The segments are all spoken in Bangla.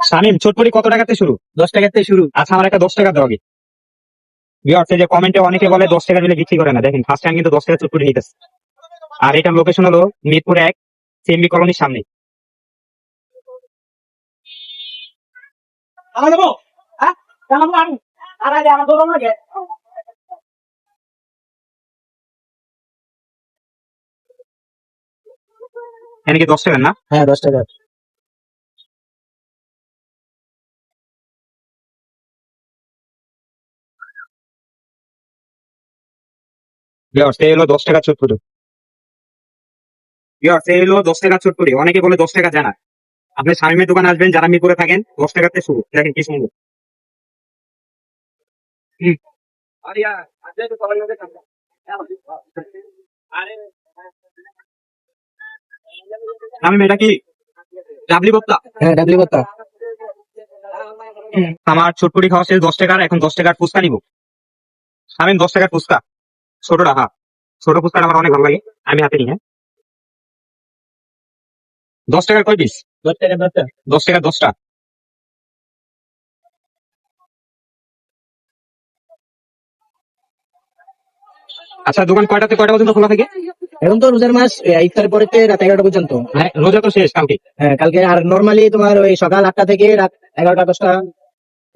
শামিম, চটপটি কত টাকাতে শুরু? 10 টাকাতে শুরু। আচ্ছা, আমার একটা 10 টাকা দেওয়া আগে। ভিউয়ার্স, এই যে কমেন্টে অনেকে বলে 10 টাকা দিলে বিক্রি করে না, দেখেন ফার্স্ট টাইম কিন্তু 10 টাকা চটপটি নিতেছে। আর এটার লোকেশন হলো মিরপুর 1, সিএমবি কলোনির সামনে। আমার দেবো। হ্যাঁ, কেমন আমি আর আগে আমার দৌড়ানো লাগে। এখানে কি 10 টাকা না? হ্যাঁ, 10 টাকা। ভিউয়ার্স, এই হলো 10 টাকা চটপটি। ভিউয়ার্স, এই হলো 10 টাকা চটপটি। অনেকে বলে 10 টাকা জানা। আপনি শামিমের দোকানে আসবেন, যারা মিরপুরে থাকেন, 10 টাকাতে শুরু। দেখেন কি সুন্দর। হুম। শামিম, এটা কি ডাবলি ভর্তা? হ্যাঁ, ডাবলি ভর্তা। আমার চটপটি খাওয়া শেষ 10 টাকার, এখন 10 টাকার ফুচকা নিবো। শামিম, 10 টাকার ফুচকা, ছোটটা। হ্যাঁ, ছোট ফুচকাটা আমার অনেক ভালো লাগে, আমি হাতে নিই। হ্যাঁ, 10 টাকার কয় পিস? 10 টাকা 10টা। 10 টাকার 10টা। আচ্ছা, দোকান কয়টাতে কয়টা পর্যন্ত খোলা থাকে? এখন তো রোজার মাস, ইফতারের পরে রাত 11টা পর্যন্ত। হ্যাঁ, রোজা তো শেষ কালকে। হ্যাঁ, কালকে। আর নর্মালি তোমার ওই সকাল 8টা থেকে রাত 11টা 10টা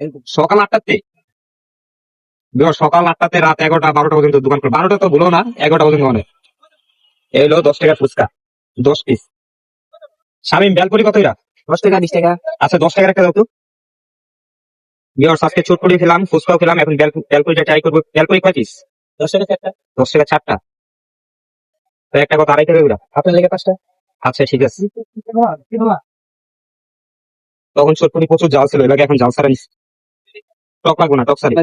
এরকম। সকাল 8টাতে? সকাল 8টাতে রাত 11টা 12টা পর্যন্ত দোকান খোলা। 12টা তো ভুলো না, 11টা পর্যন্ত অনেক। এই হলো 10 টাকার ফুচকা, 10 পিস। শামিম, বেলপুরি কত এরা? 10 টাকা 20 টাকা। আচ্ছা, 10 টাকার একটা দাও তো। ভিউয়ার্স, আজকে চটপটি খেলাম, ফুচকাও খেলাম, এখন বেলপুরিটা ট্রাই করবো। বেলপুরি কয় পিস? 10 টাকা 4টা। 10 টাকা 4টা। তো একটা কত, 2.5 টাকা ওরা? আপনার লেগে 5টা। আচ্ছা, ঠিক আছে। তখন চটপটি প্রচুর জাল ছিল, এলাকা এখন জাল ছাড়া নিচ্ছে। টক লাগবো না, টক সারি।